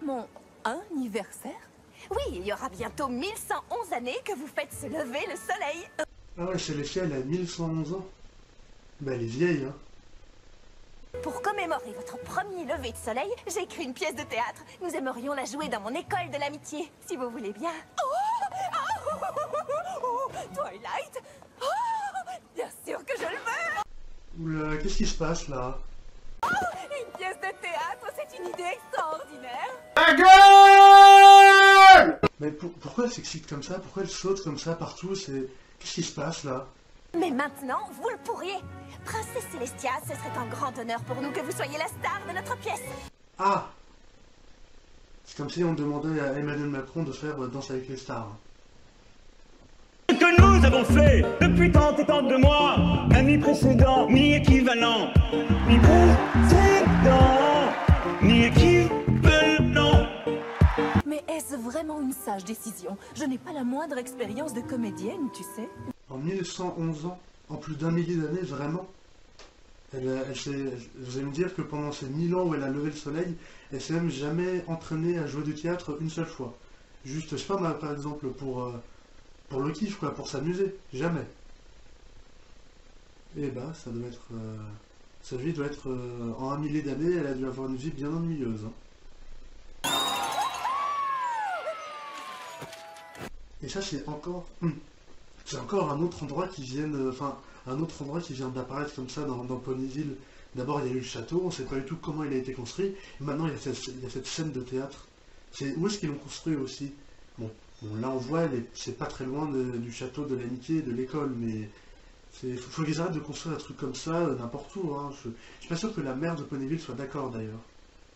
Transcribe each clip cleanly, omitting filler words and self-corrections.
mon anniversaire? Oui, il y aura bientôt 1111 années que vous faites se lever le soleil. Ah ouais, Célestia, elle a 1111 ans. Bah elle est vieille, hein. Pour commémorer votre premier lever de soleil, j'ai écrit une pièce de théâtre. Nous aimerions la jouer dans mon école de l'amitié, si vous voulez bien. Twilight. Bien sûr que je le veux. Oula, qu'est-ce qui se passe là? Une pièce de théâtre, c'est une idée extraordinaire. Ta gueule! Mais pourquoi elle s'excite comme ça? Pourquoi elle saute comme ça partout? Qu'est-ce qui se passe là? Mais maintenant, vous le pourriez. Princesse Célestia, ce serait un grand honneur pour nous que vous soyez la star de notre pièce. Ah! C'est comme si on demandait à Emmanuel Macron de faire Danse avec les stars. Ce que nous avons fait depuis tant et tant de mois, ni précédent, ni équivalent, ni précédent, ni équivalent. Mais est-ce vraiment une sage décision? Je n'ai pas la moindre expérience de comédienne, tu sais. En 1111 ans, en plus d'un millier d'années, vraiment. Vous allez me dire que pendant ces 1000 ans où elle a levé le soleil, elle s'est même jamais entraînée à jouer du théâtre une seule fois. Juste, je sais pas, par exemple, pour le kiff, quoi, pour s'amuser. Jamais. Et bah, ça doit être... sa vie doit être... en un millier d'années, elle a dû avoir une vie bien ennuyeuse. Hein. Et ça, c'est encore... C'est encore un autre endroit qui vient... Enfin, un autre endroit qui vient d'apparaître comme ça dans Ponyville. D'abord, il y a eu le château, on ne sait pas du tout comment il a été construit. Et maintenant, il y a cette scène de théâtre. Où est-ce qu'ils l'ont construit aussi? Bon, là, on voit, c'est pas très loin du château de l'amitié et de l'école, mais... Faut qu'ils arrêtent de construire un truc comme ça n'importe où. Hein. Je suis pas sûr que la mère de Ponyville soit d'accord, d'ailleurs.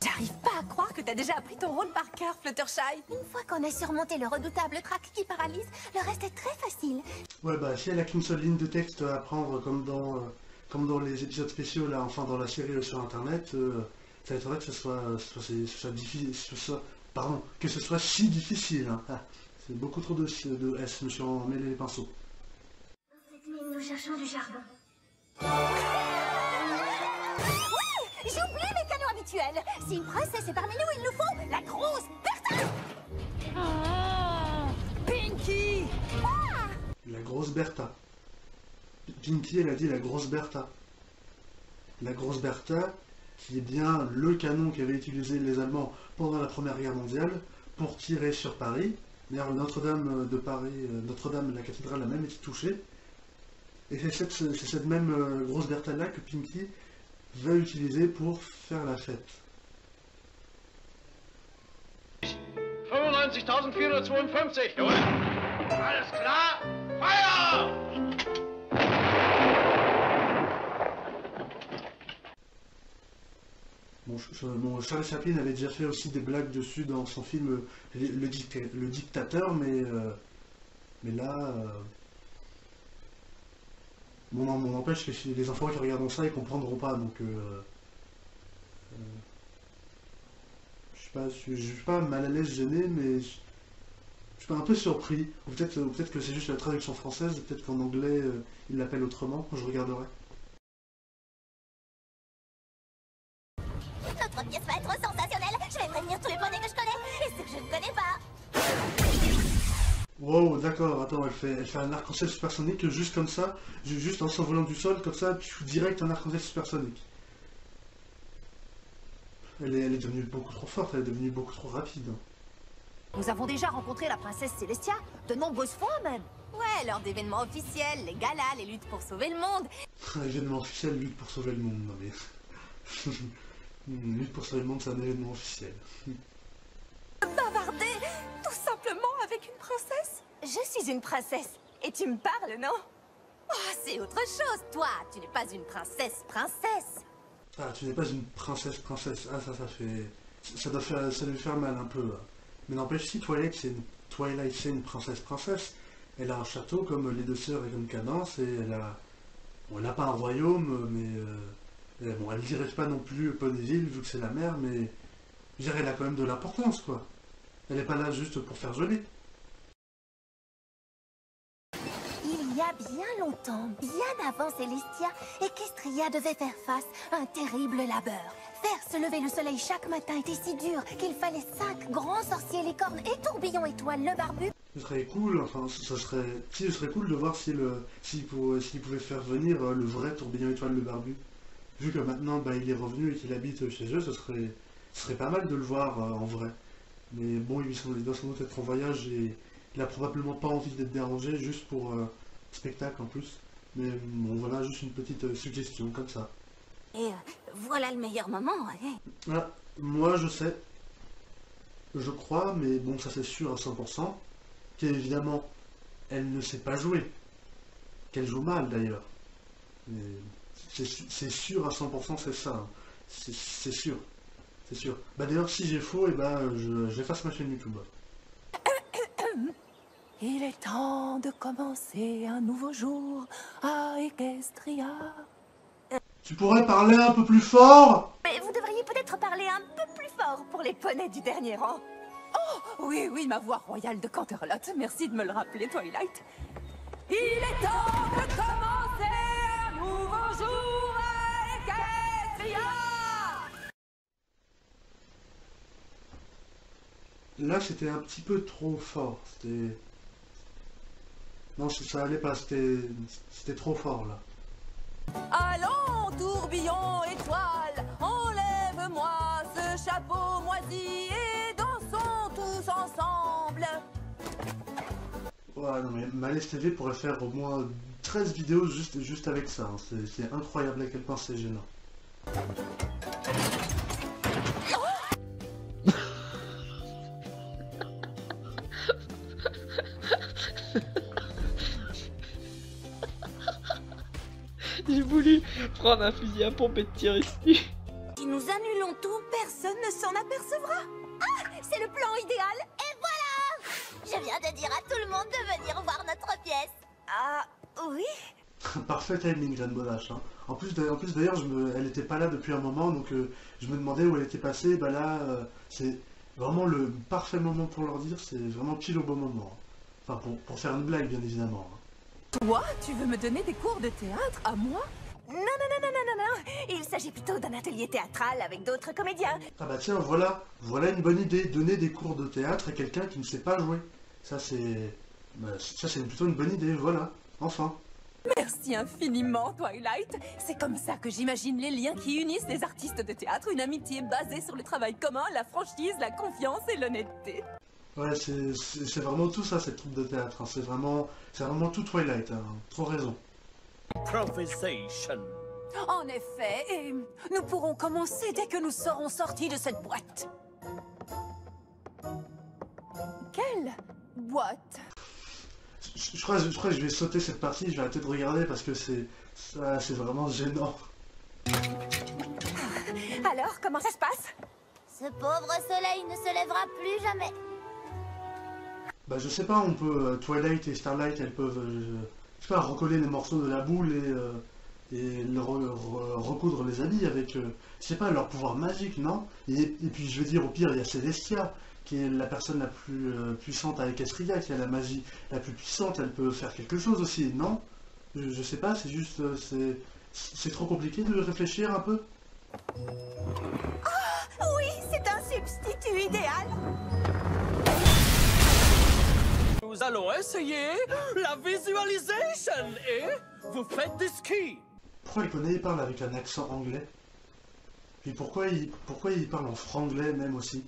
J'arrive pas à croire que t'as déjà appris ton rôle par cœur, Fluttershy. Une fois qu'on a surmonté le redoutable trac qui paralyse, le reste est très facile. Ouais, bah, si elle a qu'une seule ligne de texte à apprendre, comme dans les épisodes spéciaux, là, enfin, dans la série sur Internet, ça m'étonnerait que ce soit difficile, que ce soit si difficile. Hein. Ah, c'est beaucoup trop de S, je me suis emmêlé les pinceaux. Cette nuit, nous cherchons du charbon. J'oublie mes canaux habituels. Si une princesse est parmi nous, il nous faut la grosse Bertha. Pinky! La grosse Bertha. Pinky, elle a dit la grosse Bertha. La grosse Bertha, qui est bien le canon qu'avaient utilisé les Allemands pendant la Première Guerre mondiale pour tirer sur Paris. D'ailleurs, Notre-Dame de Paris, Notre-Dame, la cathédrale a même été touchée. Et c'est cette même grosse Bertha-là que Pinky va utiliser pour faire la fête. 95 452, jawohl. Alles klar, Feuer! Bon, Charlie Chaplin avait déjà fait aussi des blagues dessus dans son film Le Dictateur, mais là... Bon, non, on empêche que les enfants qui regardent ça, ils comprendront pas, donc... je suis pas mal à l'aise, gêné, mais je suis pas un peu surpris. Ou peut-être que c'est juste la traduction française, peut-être qu'en anglais, ils l'appellent autrement, je regarderai. Notre pièce va être sensationnelle. Je vais prévenir tous les poneys que je connais et ceux que je ne connais pas. Wow, d'accord, attends, elle fait un arc-en-ciel supersonique juste comme ça, juste en s'envolant du sol, comme ça, tu direct un arc-en-ciel supersonique. Elle est devenue beaucoup trop forte, elle est devenue beaucoup trop rapide. Nous avons déjà rencontré la princesse Célestia, de nombreuses fois même. Ouais, lors d'événements officiels, les galas, les luttes pour sauver le monde. Un événement officiel, lutte pour sauver le monde, non mais... lutte pour sauver le monde, c'est un événement officiel. Bavarder, tout simplement avec une princesse. Je suis une princesse, et tu me parles, non? Oh, c'est autre chose, toi, tu n'es pas une princesse. Ah, tu n'es pas une princesse. Ah, ça fait... Ça doit faire mal un peu. Mais n'empêche, si Twilight, c'est une princesse. Elle a un château comme les deux sœurs et comme Cadence, et elle a... Bon, elle n'a pas un royaume, mais... bon, elle dirige pas non plus Ponyville, vu que c'est la mère, mais... Je dirais, elle a quand même de l'importance, quoi. Elle n'est pas là juste pour faire joli. Il y a a bien longtemps, bien avant Célestia, Equestria devait faire face à un terrible labeur. Faire se lever le soleil chaque matin était si dur qu'il fallait 5 grands sorciers licornes et tourbillon étoile le barbu. Ce serait cool, enfin, ce serait cool de voir s'il pouvait faire venir le vrai tourbillon étoile le barbu. Vu que maintenant bah, il est revenu et qu'il habite chez eux, ce serait pas mal de le voir en vrai. Mais bon, il doit sans doute être en voyage et il a probablement pas envie d'être dérangé juste pour spectacle en plus. Mais bon, voilà, juste une petite suggestion comme ça. Et voilà le meilleur moment, hein. Ah, moi je sais, je crois, mais bon, ça c'est sûr à 100%, qu'évidemment, elle ne sait pas jouer. Qu'elle joue mal d'ailleurs. C'est sûr à 100%, c'est ça. Hein. C'est sûr. C'est sûr. Bah d'ailleurs, si j'ai faux, et bah, j'efface ma chaîne YouTube. Il est temps de commencer un nouveau jour à Equestria. Tu pourrais parler un peu plus fort? Mais vous devriez peut-être parler un peu plus fort pour les poneys du dernier rang. Oui, oui, ma voix royale de Canterlot. Merci de me le rappeler, Twilight. Il est temps de commencer un nouveau jour à Equestria. Là, c'était un petit peu trop fort. C'était... Non, ça allait pas. C'était trop fort, là. Allons, tourbillon étoile, enlève-moi ce chapeau moisi et dansons tous ensemble. Ouais, non, mais Malaise TV pourrait faire au moins 13 vidéos juste avec ça. Hein. C'est incroyable à quel point c'est gênant. J'ai voulu prendre un fusil à pompe et te tirer dessus. Si nous annulons tout, personne ne s'en apercevra. Ah, c'est le plan idéal. Et voilà! Je viens de dire à tout le monde de venir voir notre pièce. Ah, oui? Parfait timing, Jeanne Monache. Hein. En plus d'ailleurs, elle était pas là depuis un moment, donc je me demandais où elle était passée. Bah là, c'est vraiment le parfait moment pour leur dire, c'est vraiment pile au bon moment. Enfin, pour faire une blague, bien évidemment. Hein. Toi, tu veux me donner des cours de théâtre à moi? Non. Il s'agit plutôt d'un atelier théâtral avec d'autres comédiens. Ah bah tiens, voilà une bonne idée. Donner des cours de théâtre à quelqu'un qui ne sait pas jouer. Ça, c'est plutôt une bonne idée, voilà. Enfin. Merci infiniment, Twilight. C'est comme ça que j'imagine les liens qui unissent les artistes de théâtre, une amitié basée sur le travail commun, la franchise, la confiance et l'honnêteté. Ouais, c'est vraiment tout ça, cette troupe de théâtre. Hein. C'est vraiment tout Twilight. Hein. Trop raison. Improvisation. En effet, et nous pourrons commencer dès que nous serons sortis de cette boîte. Quelle boîte? Je crois que je vais sauter cette partie, je vais arrêter de regarder parce que c'est vraiment gênant. Alors, comment ça se passe? Ce pauvre soleil ne se lèvera plus jamais. Bah je sais pas, on peut... Twilight et Starlight, elles peuvent... je sais pas, recoller les morceaux de la boule et recoudre les habits avec... je sais pas, leur pouvoir magique, non? Et puis je veux dire, au pire, il y a Célestia, qui est la personne la plus puissante à Equestria, qui a la magie la plus puissante, elle peut faire quelque chose aussi, non? Je sais pas, c'est juste... c'est trop compliqué de réfléchir un peu? Ah, oui, c'est un substitut idéal. Nous allons essayer la visualisation et vous faites du ski. Pourquoi il parle avec un accent anglais? Puis pourquoi il parle en franglais même aussi?